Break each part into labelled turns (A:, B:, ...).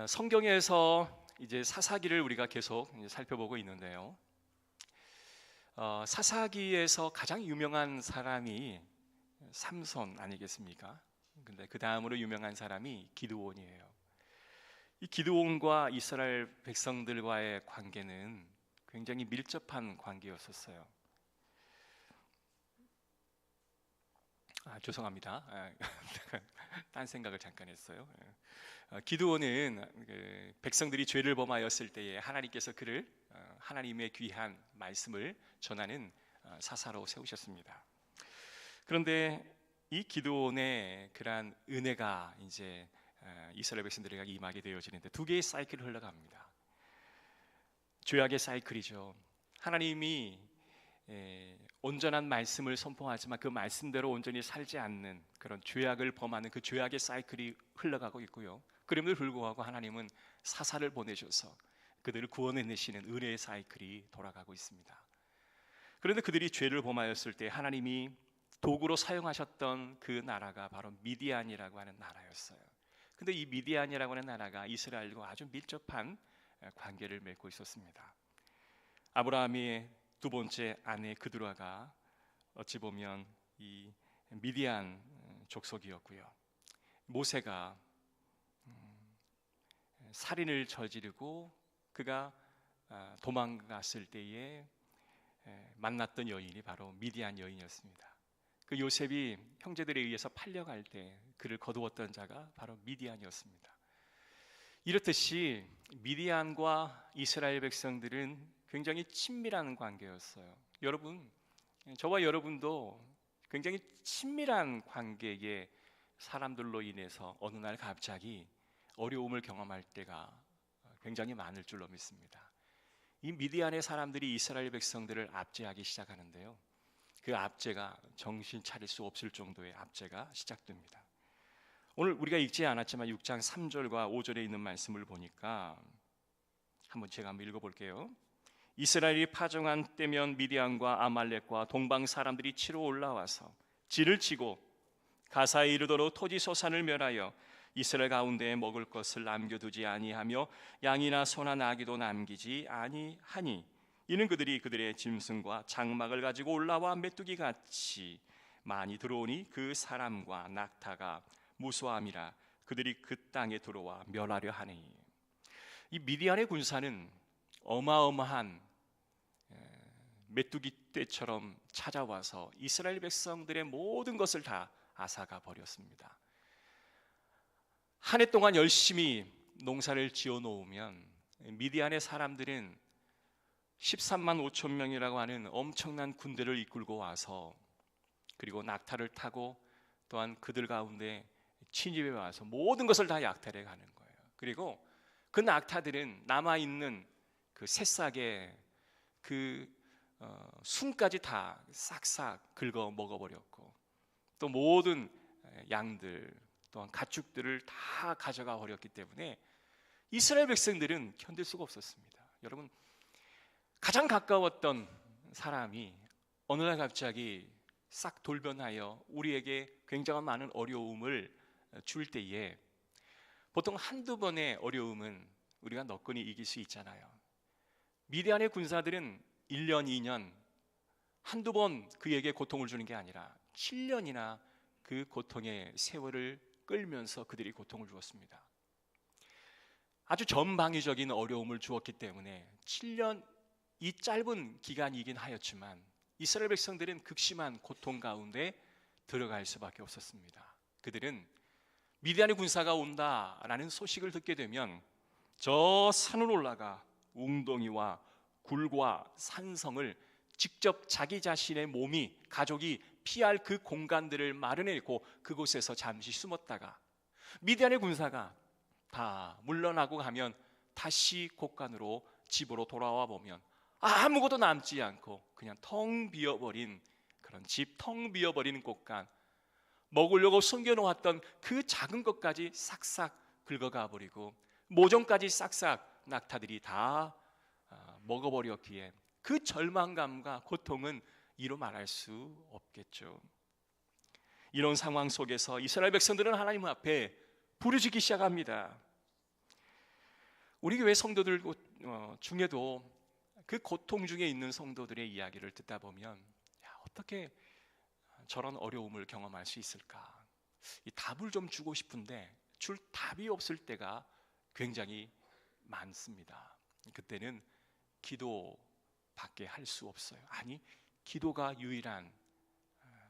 A: 성경에서 이제 사사기를 우리가 계속 살펴보고 있는데요. 사사기에서 가장 유명한 사람이 삼손 아니겠습니까? 근데 그 다음으로 유명한 사람이 기드온이에요. 이 기드온과 이스라엘 백성들과의 관계는 굉장히 밀접한 관계였었어요. 죄송합니다. 딴 생각을 잠깐 했어요. 기드온은 백성들이 죄를 범하였을 때에 하나님께서 그를 하나님의 귀한 말씀을 전하는 사사로 세우셨습니다. 그런데 이 기드온의 그러한 은혜가 이제 이스라엘 백성들에게 임하게 되어지는데 두 개의 사이클이 흘러갑니다. 죄악의 사이클이죠. 하나님이 온전한 말씀을 선포하지만 그 말씀대로 온전히 살지 않는 그런 죄악을 범하는 그 죄악의 사이클이 흘러가고 있고요. 그럼에도 불구하고 하나님은 사사를 보내셔서 그들을 구원해내시는 은혜의 사이클이 돌아가고 있습니다. 그런데 그들이 죄를 범하였을 때 하나님이 도구로 사용하셨던 그 나라가 바로 미디안이라고 하는 나라였어요. 근데 이 미디안이라고 하는 나라가 이스라엘과 아주 밀접한 관계를 맺고 있었습니다. 아브라함의 두 번째 아내 그드라가 어찌 보면 이 미디안 족속이었고요. 모세가 살인을 저지르고 그가 도망갔을 때에 만났던 여인이 바로 미디안 여인이었습니다. 그 요셉이 형제들에 의해서 팔려갈 때 그를 거두었던 자가 바로 미디안이었습니다. 이렇듯이 미디안과 이스라엘 백성들은 굉장히 친밀한 관계였어요. 여러분, 저와 여러분도 굉장히 친밀한 관계의 사람들로 인해서 어느 날 갑자기 어려움을 경험할 때가 굉장히 많을 줄로 믿습니다. 이 미디안의 사람들이 이스라엘 백성들을 압제하기 시작하는데요. 그 압제가 정신 차릴 수 없을 정도의 압제가 시작됩니다. 오늘 우리가 읽지 않았지만 6장 3절과 5절에 있는 말씀을 보니까 제가 한번 읽어볼게요. 이스라엘이 파종한 때면 미디안과 아말렉과 동방 사람들이 치러 올라와서 진을 치고 가사에 이르도록 토지 소산을 멸하여 이스라엘 가운데에 먹을 것을 남겨두지 아니하며 양이나 소나 나귀도 남기지 아니하니 이는 그들이 그들의 짐승과 장막을 가지고 올라와 메뚜기 같이 많이 들어오니 그 사람과 낙타가 무수함이라 그들이 그 땅에 들어와 멸하려 하니. 이 미디안의 군사는 어마어마한 메뚜기 떼처럼 찾아와서 이스라엘 백성들의 모든 것을 다 앗아가 버렸습니다. 한 해 동안 열심히 농사를 지어 놓으면 미디안의 사람들은 13만 5천 명이라고 하는 엄청난 군대를 이끌고 와서 그리고 낙타를 타고 또한 그들 가운데 침입해 와서 모든 것을 다 약탈해 가는 거예요. 그리고 그 낙타들은 남아있는 그 새싹에 그 순까지 다 싹싹 긁어 먹어버렸고 또 모든 양들 또한 가축들을 다 가져가 버렸기 때문에 이스라엘 백성들은 견딜 수가 없었습니다. 여러분, 가장 가까웠던 사람이 어느 날 갑자기 싹 돌변하여 우리에게 굉장한 많은 어려움을 줄 때에 보통 한두 번의 어려움은 우리가 너끈히 이길 수 있잖아요. 미디안의 군사들은 1년, 2년 한두 번 그에게 고통을 주는 게 아니라 7년이나 그 고통의 세월을 끌면서 그들이 고통을 주었습니다. 아주 전방위적인 어려움을 주었기 때문에 7년 이 짧은 기간이긴 하였지만 이스라엘 백성들은 극심한 고통 가운데 들어갈 수밖에 없었습니다. 그들은 미디안의 군사가 온다라는 소식을 듣게 되면 저 산을 올라가 웅덩이와 굴과 산성을 직접 자기 자신의 몸이 가족이 피할 그 공간들을 마련해고 그곳에서 잠시 숨었다가 미디안의 군사가 다 물러나고 가면 다시 곳간으로 집으로 돌아와 보면 아무것도 남지 않고 그냥 텅 비어버린 그런 집, 텅 비어버린 곳간, 먹으려고 숨겨놓았던 그 작은 것까지 싹싹 긁어가 버리고 모종까지 싹싹 낙타들이 다 먹어버렸기에 그 절망감과 고통은 이루 말할 수 없겠죠. 이런 상황 속에서 이스라엘 백성들은 하나님 앞에 부르짖기 시작합니다. 우리 교회 성도들 중에도 그 고통 중에 있는 성도들의 이야기를 듣다 보면 어떻게 저런 어려움을 경험할 수 있을까? 이 답을 좀 주고 싶은데 줄 답이 없을 때가 굉장히 많습니다. 그때는 기도밖에 할 수 없어요. 아니, 기도가 유일한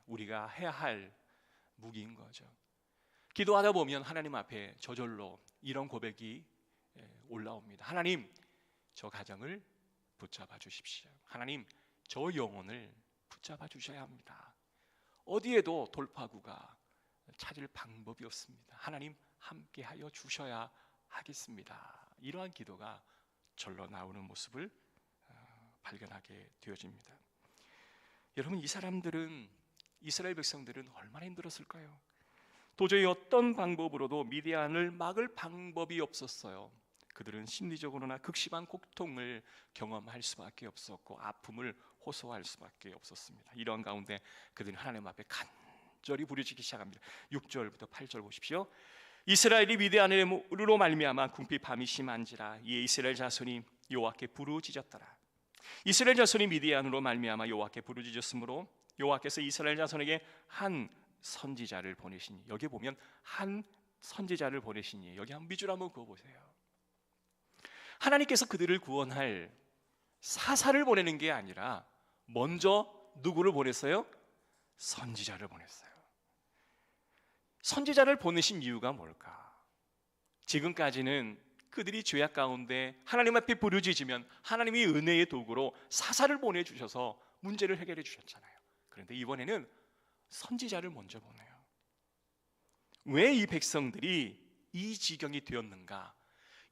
A: 우리가 해야 할 무기인 거죠. 기도하다 보면 하나님 앞에 저절로 이런 고백이 올라옵니다. 하나님, 저 가정을 붙잡아 주십시오. 하나님, 저 영혼을 붙잡아 주셔야 합니다. 어디에도 돌파구가 찾을 방법이 없습니다. 하나님, 함께하여 주셔야 하겠습니다. 이러한 기도가 절로 나오는 모습을 발견하게 되어집니다. 여러분, 이 사람들은, 이스라엘 백성들은 얼마나 힘들었을까요? 도저히 어떤 방법으로도 미디안을 막을 방법이 없었어요. 그들은 심리적으로나 극심한 고통을 경험할 수밖에 없었고 아픔을 호소할 수밖에 없었습니다. 이런 가운데 그들은 하나님 앞에 간절히 부르짖기 시작합니다. 6절부터 8절 보십시오. 이스라엘이 미디안으로 말미암아 궁핍함이 심한지라 이에 이스라엘 자손이 여호와께 부르짖었더라. 이스라엘 자손이 미디안으로 말미암아 여호와께 부르짖었으므로 여호와께서 이스라엘 자손에게 한 선지자를 보내시니, 여기 보면 한 선지자를 보내시니, 여기 한번 밑줄 한번 그어보세요. 하나님께서 그들을 구원할 사사를 보내는 게 아니라 먼저 누구를 보냈어요? 선지자를 보냈어요. 선지자를 보내신 이유가 뭘까? 지금까지는 그들이 죄악 가운데 하나님 앞에 부르짖으면 하나님이 은혜의 도구로 사사를 보내주셔서 문제를 해결해 주셨잖아요. 그런데 이번에는 선지자를 먼저 보내요. 왜 이 백성들이 이 지경이 되었는가?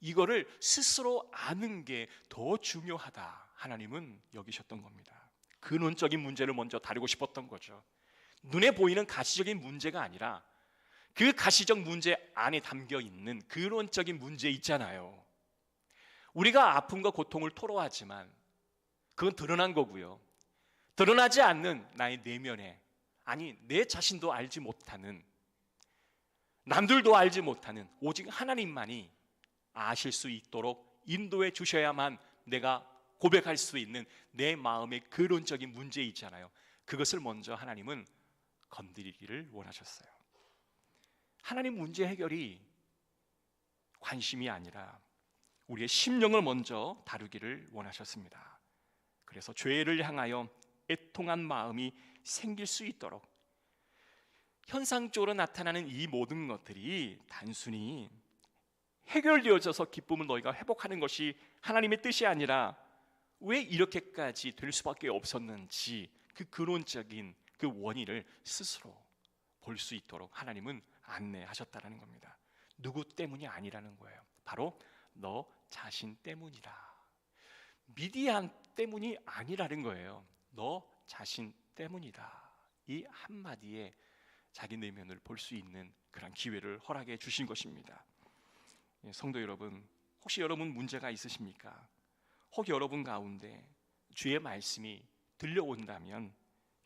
A: 이거를 스스로 아는 게 더 중요하다, 하나님은 여기셨던 겁니다. 근원적인 문제를 먼저 다루고 싶었던 거죠. 눈에 보이는 가시적인 문제가 아니라 그 가시적 문제 안에 담겨 있는 근원적인 문제 있잖아요. 우리가 아픔과 고통을 토로하지만 그건 드러난 거고요. 드러나지 않는 나의 내면에, 아니 내 자신도 알지 못하는, 남들도 알지 못하는 오직 하나님만이 아실 수 있도록 인도해 주셔야만 내가 고백할 수 있는 내 마음의 근원적인 문제 있잖아요. 그것을 먼저 하나님은 건드리기를 원하셨어요. 하나님 문제 해결이 관심이 아니라 우리의 심령을 먼저 다루기를 원하셨습니다. 그래서 죄를 향하여 애통한 마음이 생길 수 있도록 현상적으로 나타나는 이 모든 것들이 단순히 해결되어져서 기쁨을 너희가 회복하는 것이 하나님의 뜻이 아니라 왜 이렇게까지 될 수밖에 없었는지 그 근원적인 그 원인을 스스로 볼 수 있도록 하나님은 안내하셨다는 겁니다. 누구 때문이 아니라는 거예요. 바로 너 자신 때문이다. 미디안 때문이 아니라는 거예요. 너 자신 때문이다. 이 한마디에 자기 내면을 볼 수 있는 그런 기회를 허락해 주신 것입니다. 성도 여러분, 혹시 여러분 문제가 있으십니까? 혹 여러분 가운데 주의 말씀이 들려온다면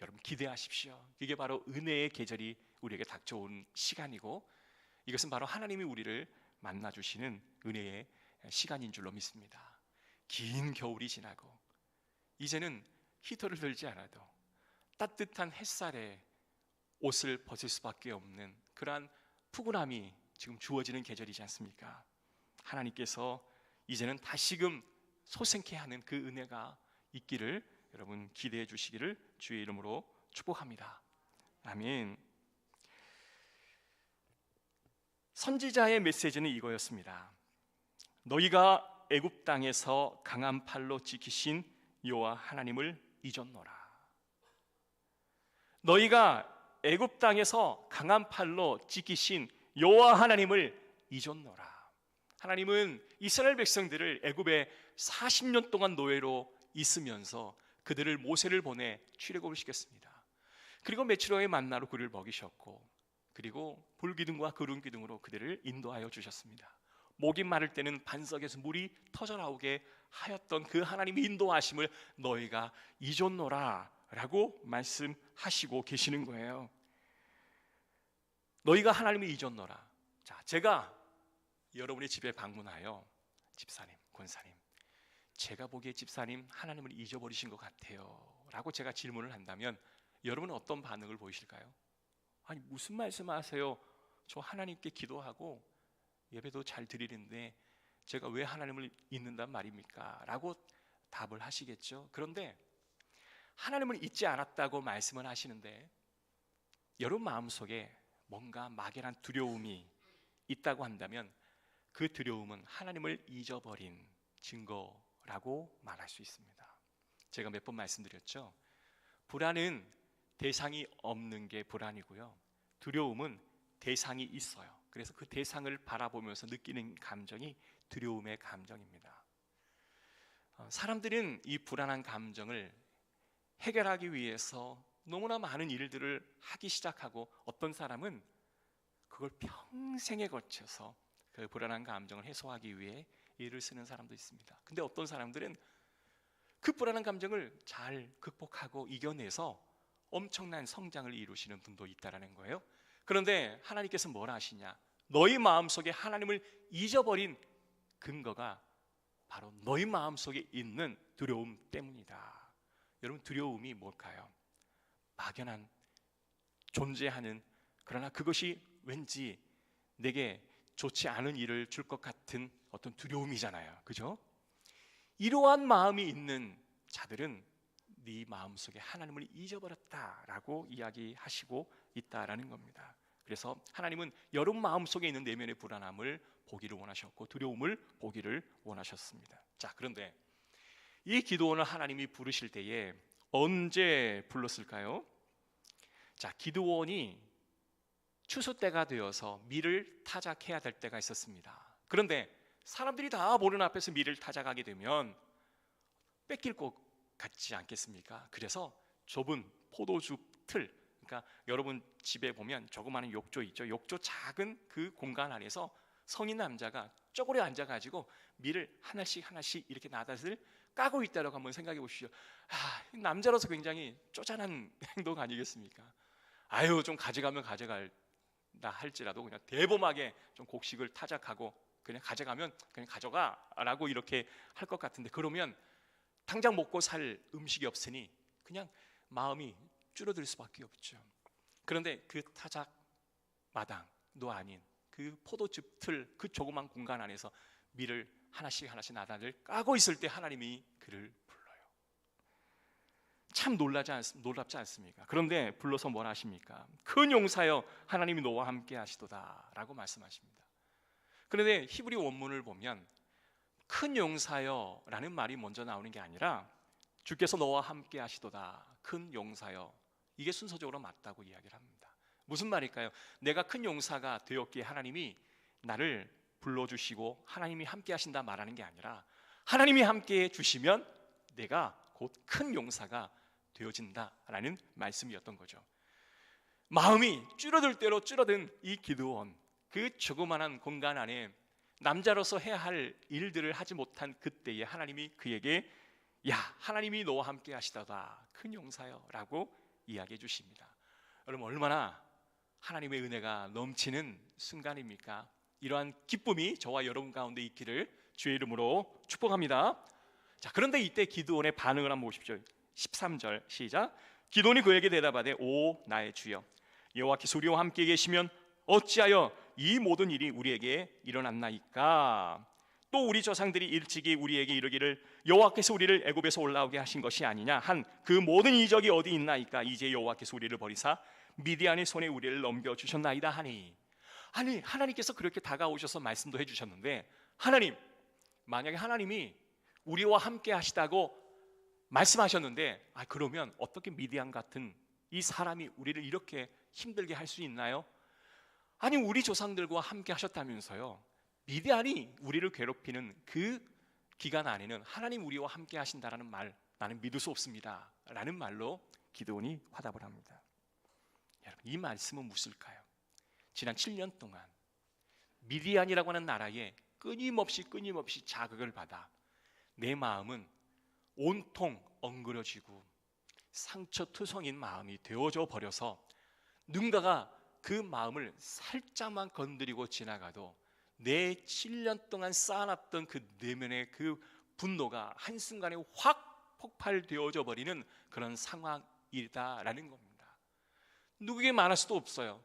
A: 여러분 기대하십시오. 이게 바로 은혜의 계절이 우리에게 닥쳐온 시간이고, 이것은 바로 하나님이 우리를 만나주시는 은혜의 시간인 줄로 믿습니다. 긴 겨울이 지나고 이제는 히터를 들지 않아도 따뜻한 햇살에 옷을 벗을 수밖에 없는 그러한 푸근함이 지금 주어지는 계절이지 않습니까? 하나님께서 이제는 다시금 솟생케 하는 그 은혜가 있기를 여러분 기대해 주시기를 주의 이름으로 축복합니다. 아멘. 선지자의 메시지는 이거였습니다. 너희가 애굽 땅에서 강한 팔로 지키신 여호와 하나님을 잊었노라. 너희가 애굽 땅에서 강한 팔로 지키신 여호와 하나님을 잊었노라. 하나님은 이스라엘 백성들을 애굽에 40년 동안 노예로 있으면서 그들을 모세를 보내 출애굽을 시켰습니다. 그리고 며칠 후에 만나로 그를 먹이셨고, 그리고 불기둥과 구름기둥으로 그들을 인도하여 주셨습니다. 목이 마를 때는 반석에서 물이 터져 나오게 하였던 그 하나님의 인도하심을 너희가 잊었노라 라고 말씀하시고 계시는 거예요. 너희가 하나님을 잊었노라. 자, 제가 여러분의 집에 방문하여 집사님, 권사님, 제가 보기에 집사님 하나님을 잊어버리신 것 같아요 라고 제가 질문을 한다면 여러분은 어떤 반응을 보이실까요? 아니 무슨 말씀하세요? 저 하나님께 기도하고 예배도 잘 드리는데 제가 왜 하나님을 잊는단 말입니까? 라고 답을 하시겠죠. 그런데 하나님을 잊지 않았다고 말씀을 하시는데 여러분 마음속에 뭔가 막연한 두려움이 있다고 한다면 그 두려움은 하나님을 잊어버린 증거라고 말할 수 있습니다. 제가 몇 번 말씀드렸죠. 불안은 대상이 없는 게 불안이고요, 두려움은 대상이 있어요. 그래서 그 대상을 바라보면서 느끼는 감정이 두려움의 감정입니다. 사람들은 이 불안한 감정을 해결하기 위해서 너무나 많은 일들을 하기 시작하고 어떤 사람은 그걸 평생에 걸쳐서 그 불안한 감정을 해소하기 위해 일을 쓰는 사람도 있습니다. 근데 어떤 사람들은 그 불안한 감정을 잘 극복하고 이겨내서 엄청난 성장을 이루시는 분도 있다라는 거예요. 그런데 하나님께서 뭐라 하시냐? 너희 마음속에 하나님을 잊어버린 근거가 바로 너희 마음속에 있는 두려움 때문이다. 여러분 두려움이 뭘까요? 막연한 존재하는, 그러나 그것이 왠지 내게 좋지 않은 일을 줄 것 같은 어떤 두려움이잖아요. 그죠? 이러한 마음이 있는 자들은 네 마음속에 하나님을 잊어버렸다라고 이야기하시고 있다라는 겁니다. 그래서 하나님은 여러분 마음속에 있는 내면의 불안함을 보기를 원하셨고 두려움을 보기를 원하셨습니다. 자, 그런데 이 기도원을 하나님이 부르실 때에 언제 불렀을까요? 자, 기드온이 추수 때가 되어서 밀을 타작해야 될 때가 있었습니다. 그런데 사람들이 다 보는 앞에서 밀을 타작하게 되면 뺏길 것 같지 않겠습니까? 그래서 좁은 포도즙 틀, 그러니까 여러분 집에 보면 조그마한 욕조 있죠. 욕조 작은 그 공간 안에서 성인 남자가 쪼그려 앉아가지고 밀을 하나씩 하나씩 이렇게 나닷을 까고 있다라고 한번 생각해 보시죠. 남자로서 굉장히 쪼잔한 행동 아니겠습니까? 아유, 좀 가져가면 가져갈다 할지라도 그냥 대범하게 좀 곡식을 타작하고 그냥 가져가면 그냥 가져가라고 이렇게 할 것 같은데, 그러면 당장 먹고 살 음식이 없으니 그냥 마음이 줄어들 수밖에 없죠. 그런데 그 타작 마당도 아닌 그 포도즙 틀, 그 조그만 공간 안에서 밀을 하나씩 하나씩 나단을 까고 있을 때 하나님이 그를 불러요. 참 놀랍지 않습니까? 그런데 불러서 뭐라 하십니까? 큰 용사여 하나님이 너와 함께 하시도다 라고 말씀하십니다. 그런데 히브리 원문을 보면 큰 용사여 라는 말이 먼저 나오는 게 아니라 주께서 너와 함께 하시도다, 큰 용사여, 이게 순서적으로 맞다고 이야기를 합니다. 무슨 말일까요? 내가 큰 용사가 되었기에 하나님이 나를 불러주시고 하나님이 함께 하신다 말하는 게 아니라 하나님이 함께 해주시면 내가 곧 큰 용사가 되어진다라는 말씀이었던 거죠. 마음이 줄어들 대로 줄어든 이 기드온, 그 조그만한 공간 안에 남자로서 해야 할 일들을 하지 못한 그때에 하나님이 그에게 야, 하나님이 너와 함께 하시다다, 큰 용사여 라고 이야기해 주십니다. 여러분 얼마나 하나님의 은혜가 넘치는 순간입니까? 이러한 기쁨이 저와 여러분 가운데 있기를 주의 이름으로 축복합니다. 자, 그런데 이때 기드온의 반응을 한번 보십시오. 13절 시작. 기드온이 그에게 대답하되 오 나의 주여, 여호와께서 우리와 함께 계시면 어찌하여 이 모든 일이 우리에게 일어났나이까? 또 우리 조상들이 일찍이 우리에게 이르기를 여호와께서 우리를 애굽에서 올라오게 하신 것이 아니냐 한 그 모든 이적이 어디 있나이까? 이제 여호와께서 우리를 버리사 미디안의 손에 우리를 넘겨주셨나이다 하니. 아니, 하나님께서 그렇게 다가오셔서 말씀도 해주셨는데, 하나님, 만약에 하나님이 우리와 함께 하시다고 말씀하셨는데 그러면 어떻게 미디안 같은 이 사람이 우리를 이렇게 힘들게 할 수 있나요? 아니, 우리 조상들과 함께 하셨다면서요. 미디안이 우리를 괴롭히는 그 기간 안에는 하나님 우리와 함께 하신다라는 말, 나는 믿을 수 없습니다 라는 말로 기드온이 화답을 합니다. 여러분, 이 말씀은 무엇일까요? 지난 7년 동안 미디안이라고 하는 나라에 끊임없이 자극을 받아 내 마음은 온통 엉그러지고 상처투성인 마음이 되어져 버려서 누군가가 그 마음을 살짝만 건드리고 지나가도 내 7년 동안 쌓아놨던 그 내면의 그 분노가 한순간에 확 폭발되어져 버리는 그런 상황이다라는 겁니다. 누구에게 말할 수도 없어요.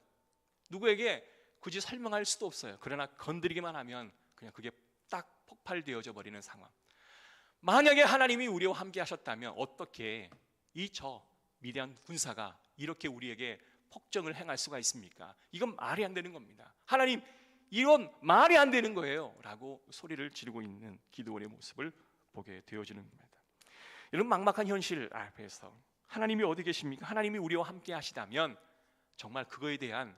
A: 누구에게 굳이 설명할 수도 없어요. 그러나 건드리기만 하면 그냥 그게 딱 폭발되어져 버리는 상황. 만약에 하나님이 우리와 함께 하셨다면 어떻게 저 미디안 군사가 이렇게 우리에게 폭정을 행할 수가 있습니까? 이건 말이 안 되는 겁니다. 하나님, 이건 말이 안 되는 거예요 라고 소리를 지르고 있는 기드온의 모습을 보게 되어지는 겁니다. 이런 막막한 현실 앞에서 하나님이 어디 계십니까? 하나님이 우리와 함께 하시다면 정말 그거에 대한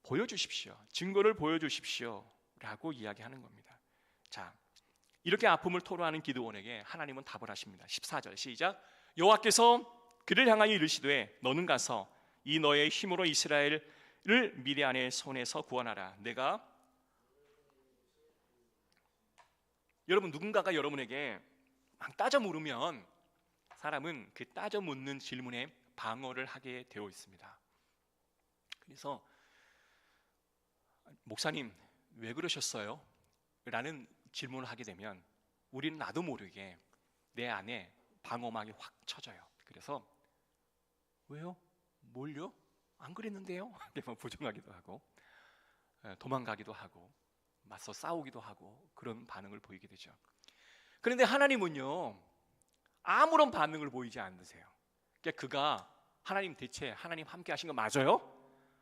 A: 보여주십시오, 증거를 보여주십시오 라고 이야기하는 겁니다. 자, 이렇게 아픔을 토로하는 기드온에게 하나님은 답을 하십니다. 14절 시작. 여호와께서 그를 향하여 이르시되 너는 가서 이 너의 힘으로 이스라엘을 미디안의 손에서 구원하라. 여러분, 누군가가 여러분에게 막 따져 물으면 사람은 그 따져 묻는 질문에 방어를 하게 되어 있습니다. 그래서 목사님 왜 그러셨어요? 라는 질문을 하게 되면 우리는 나도 모르게 내 안에 방어막이 확 쳐져요. 그래서 왜요? 뭘요? 안 그랬는데요? 이렇게 부정하기도 하고 도망가기도 하고 맞서 싸우기도 하고 그런 반응을 보이게 되죠. 그런데 하나님은요 아무런 반응을 보이지 않으세요. 그러니까 하나님 대체 하나님 함께 하신 거 맞아요?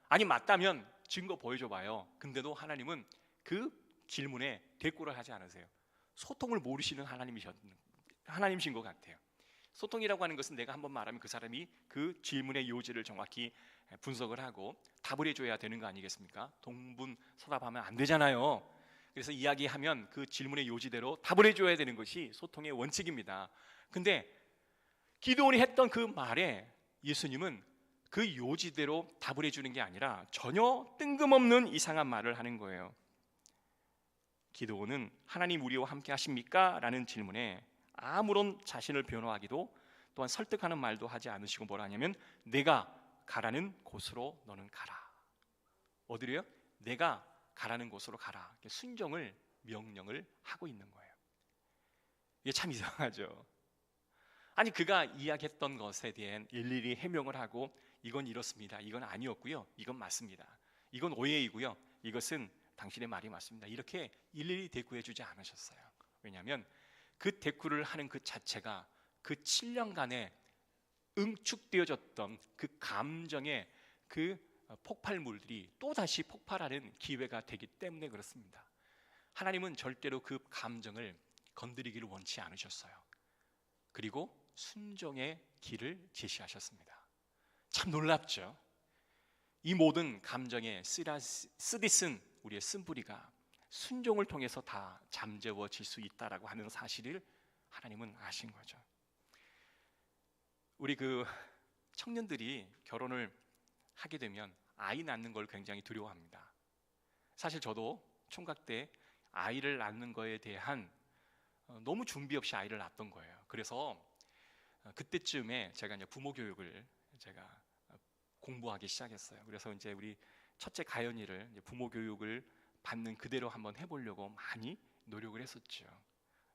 A: 아니 맞다면 증거 보여줘 봐요. 근데도 하나님은 그 질문에 대꾸를 하지 않으세요. 소통을 모르시는 하나님이신 것 같아요. 소통이라고 하는 것은 내가 한번 말하면 그 사람이 그 질문의 요지를 정확히 분석을 하고 답을 해줘야 되는 거 아니겠습니까? 동분서답하면 안 되잖아요. 그래서 이야기하면 그 질문의 요지대로 답을 해줘야 되는 것이 소통의 원칙입니다. 근데 기드온이 했던 그 말에 예수님은 그 요지대로 답을 해주는 게 아니라 전혀 뜬금없는 이상한 말을 하는 거예요. 기드온은 하나님 우리와 함께 하십니까? 라는 질문에 아무런 자신을 변호하기도 또한 설득하는 말도 하지 않으시고 뭐라 하냐면 내가 가라는 곳으로 너는 가라. 어디로요? 내가 가라는 곳으로 가라. 순종을 명령을 하고 있는 거예요. 이게 참 이상하죠. 아니 그가 이야기했던 것에 대한 일일이 해명을 하고 이건 이렇습니다, 이건 아니었고요, 이건 맞습니다, 이건 오해이고요, 이것은 당신의 말이 맞습니다, 이렇게 일일이 대꾸해 주지 않으셨어요. 왜냐하면 그 대꾸를 하는 그 자체가 그 7년간의 응축되어졌던 그 감정의 그 폭발물들이 또다시 폭발하는 기회가 되기 때문에 그렇습니다. 하나님은 절대로 그 감정을 건드리기를 원치 않으셨어요. 그리고 순종의 길을 제시하셨습니다. 참 놀랍죠. 이 모든 감정의 쓰디쓴 우리의 쓴뿌리가 순종을 통해서 다 잠재워질 수 있다라고 하는 사실을 하나님은 아신 거죠. 우리 그 청년들이 결혼을 하게 되면 아이 낳는 걸 굉장히 두려워합니다. 사실 저도 총각 때 아이를 낳는 거에 대한 너무 준비 없이 아이를 낳았던 거예요. 그래서 그때쯤에 제가 이제 부모 교육을 제가 공부하기 시작했어요. 그래서 이제 우리 첫째 가연이를 이제 부모 교육을 받는 그대로 한번 해보려고 많이 노력을 했었죠.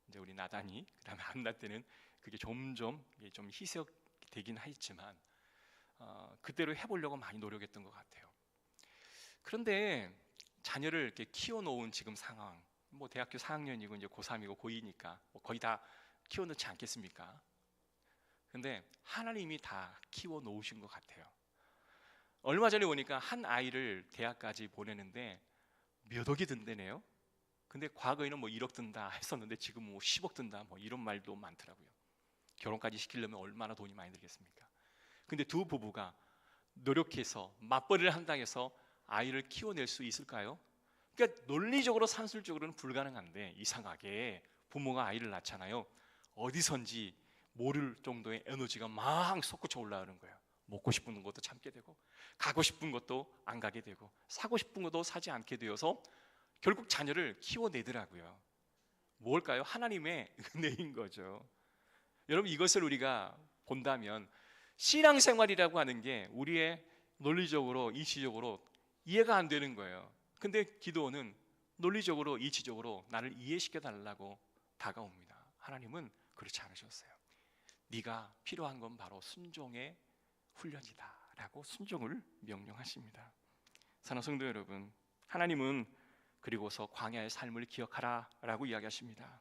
A: 이제 우리 나단이 그다음에 안나 때는 그게 점점 좀 희석되긴 했지만 그대로 해보려고 많이 노력했던 것 같아요. 그런데 자녀를 이렇게 키워놓은 지금 상황, 뭐 대학교 4학년이고 이제 고3이고 고2니까 뭐 거의 다 키워놓지 않겠습니까? 근데 하나님이 다 키워놓으신 것 같아요. 얼마 전에 오니까 한 아이를 대학까지 보내는데 몇 억이 든대네요. 근데 과거에는 뭐 1억 든다 했었는데 지금 뭐 10억 든다 뭐 이런 말도 많더라고요. 결혼까지 시키려면 얼마나 돈이 많이 들겠습니까? 근데 두 부부가 노력해서 맞벌이를 한다 해서 아이를 키워낼 수 있을까요? 그러니까 논리적으로 산술적으로는 불가능한데 이상하게 부모가 아이를 낳잖아요. 어디선지 모를 정도의 에너지가 막 솟구쳐 올라오는 거예요. 먹고 싶은 것도 참게 되고 가고 싶은 것도 안 가게 되고 사고 싶은 것도 사지 않게 되어서 결국 자녀를 키워내더라고요. 뭘까요? 하나님의 은혜인 거죠. 여러분 이것을 우리가 본다면 신앙생활이라고 하는 게 우리의 논리적으로 이치적으로 이해가 안 되는 거예요. 근데 기드온은 논리적으로 이치적으로 나를 이해시켜 달라고 다가옵니다. 하나님은 그렇지 않으셨어요. 네가 필요한 건 바로 순종의 훈련이다 라고 순종을 명령하십니다. 사랑하는 성도 여러분, 하나님은 그리고서 광야의 삶을 기억하라 라고 이야기하십니다.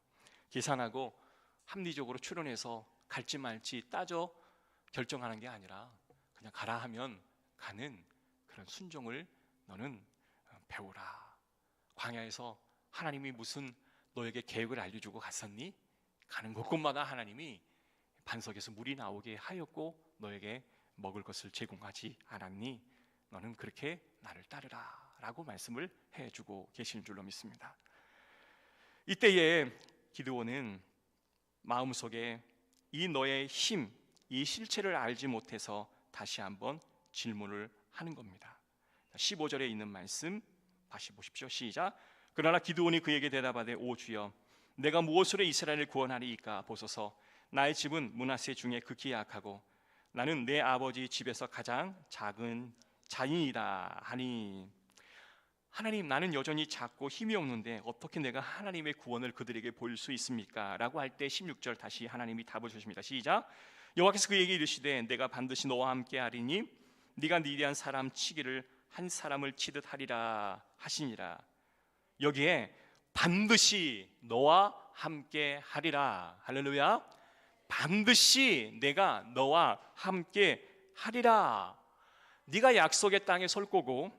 A: 계산하고 합리적으로 추론해서 갈지 말지 따져 결정하는 게 아니라 그냥 가라 하면 가는 그런 순종을 너는 배우라. 광야에서 하나님이 무슨 너에게 계획을 알려주고 갔었니? 가는 곳곳마다 하나님이 반석에서 물이 나오게 하였고 너에게 먹을 것을 제공하지 않았니? 너는 그렇게 나를 따르라 라고 말씀을 해주고 계시는 줄로 믿습니다. 이때에 기드온은 마음속에 이 너의 힘, 이 실체를 알지 못해서 다시 한번 질문을 하는 겁니다. 15절에 있는 말씀 다시 보십시오. 시작. 그러나 기드온이 그에게 대답하되 오 주여, 내가 무엇으로 이스라엘을 구원하리이까? 보소서, 나의 집은 므낫세 중에 극히 약하고 나는 내 아버지 집에서 가장 작은 자인이다 하니, 하나님, 나는 여전히 작고 힘이 없는데 어떻게 내가 하나님의 구원을 그들에게 보일 수 있습니까? 라고 할 때 16절 다시 하나님이 답을 주십니다. 시작. 여호와께서 그에게 이르시되 내가 반드시 너와 함께 하리니 네가 니디안 사람 치기를 한 사람을 치듯 하리라 하시니라. 여기에 반드시 너와 함께 하리라. 할렐루야. 반드시 내가 너와 함께 하리라. 네가 약속의 땅에 설 거고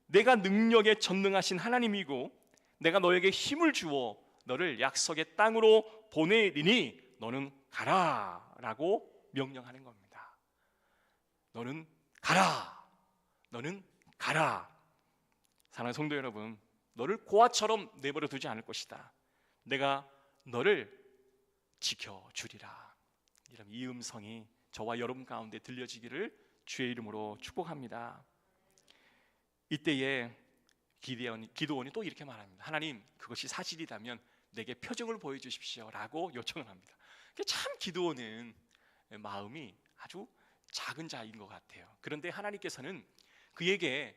A: 내가 능력에 전능하신 하나님이고 내가 너에게 힘을 주어 너를 약속의 땅으로 보내리니 너는 가라 라고 명령하는 겁니다. 너는 가라. 너는 가라. 사랑하는 성도 여러분, 너를 고아처럼 내버려 두지 않을 것이다. 내가 너를 지켜주리라. 이런 이 음성이 저와 여러분 가운데 들려지기를 주의 이름으로 축복합니다. 이때에 기드온이 또 이렇게 말합니다. 하나님, 그것이 사실이라면 내게 표징을 보여주십시오 라고 요청을 합니다. 참 기드온은 마음이 아주 작은 자인 것 같아요. 그런데 하나님께서는 그에게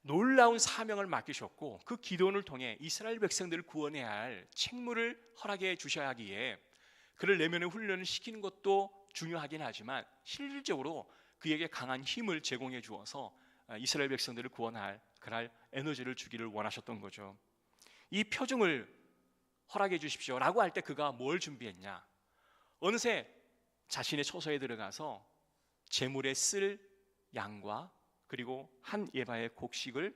A: 놀라운 사명을 맡기셨고 그 기드온을 통해 이스라엘 백성들을 구원해야 할 책무를 허락해 주셔야 하기에 그를 내면의 훈련을 시키는 것도 중요하긴 하지만 실질적으로 그에게 강한 힘을 제공해 주어서 이스라엘 백성들을 구원할 그날 에너지를 주기를 원하셨던 거죠. 이 표징을 허락해 주십시오 라고 할 때 그가 뭘 준비했냐? 어느새 자신의 처소에 들어가서 제물에 쓸 양과 그리고 한 예바의 곡식을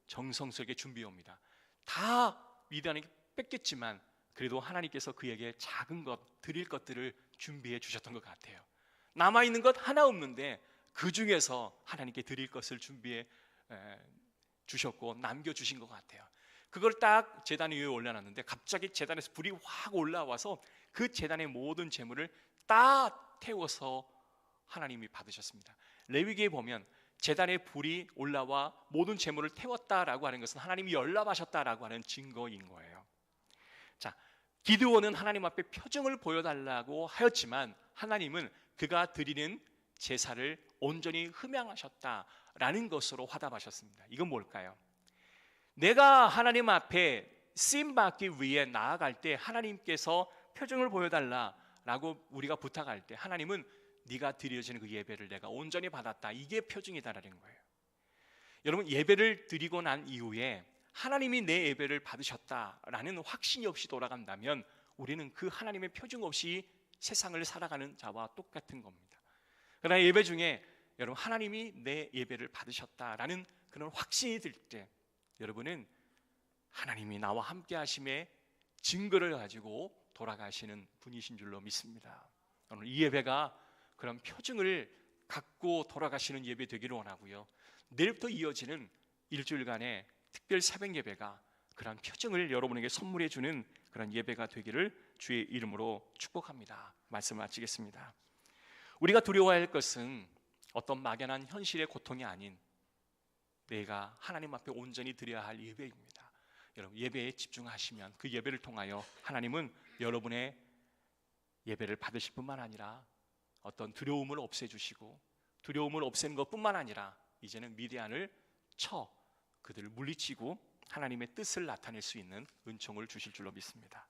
A: 정성스럽게 준비해 옵니다. 다 미디안에게 뺏겼지만 그래도 하나님께서 그에게 작은 것, 드릴 것들을 준비해 주셨던 것 같아요. 남아있는 것 하나 없는데 그 중에서 하나님께 드릴 것을 준비해 주셨고 남겨주신 것 같아요. 그걸 딱 제단 위에 올려놨는데 갑자기 제단에서 불이 확 올라와서 그 제단의 모든 제물을 딱 태워서 하나님이 받으셨습니다. 레위기에 보면 제단에 불이 올라와 모든 제물을 태웠다라고 하는 것은 하나님이 열납하셨다라고 하는 증거인 거예요. 자, 기드온은 하나님 앞에 표징을 보여달라고 하였지만 하나님은 그가 드리는 제사를 온전히 흠양하셨다라는 것으로 화답하셨습니다. 이건 뭘까요? 내가 하나님 앞에 쓰임받기 위해 나아갈 때 하나님께서 표징을 보여달라라고 우리가 부탁할 때 하나님은 네가 드려지는 그 예배를 내가 온전히 받았다, 이게 표징이다라는 거예요. 여러분, 예배를 드리고 난 이후에 하나님이 내 예배를 받으셨다라는 확신이 없이 돌아간다면 우리는 그 하나님의 표징 없이 세상을 살아가는 자와 똑같은 겁니다. 그러나 예배 중에 여러분 하나님이 내 예배를 받으셨다라는 그런 확신이 들 때 여러분은 하나님이 나와 함께 하심의 증거를 가지고 돌아가시는 분이신 줄로 믿습니다. 오늘 이 예배가 그런 표징을 갖고 돌아가시는 예배 되기를 원하고요. 내일부터 이어지는 일주일간의 특별 새벽 예배가 그런 표징을 여러분에게 선물해 주는 그런 예배가 되기를 주의 이름으로 축복합니다. 말씀을 마치겠습니다. 우리가 두려워해야 할 것은 어떤 막연한 현실의 고통이 아닌 내가 하나님 앞에 온전히 드려야 할 예배입니다. 여러분, 예배에 집중하시면 그 예배를 통하여 하나님은 여러분의 예배를 받으실 뿐만 아니라 어떤 두려움을 없애주시고 두려움을 없애는 것뿐만 아니라 이제는 미디안을 쳐 그들을 물리치고 하나님의 뜻을 나타낼 수 있는 은총을 주실 줄로 믿습니다.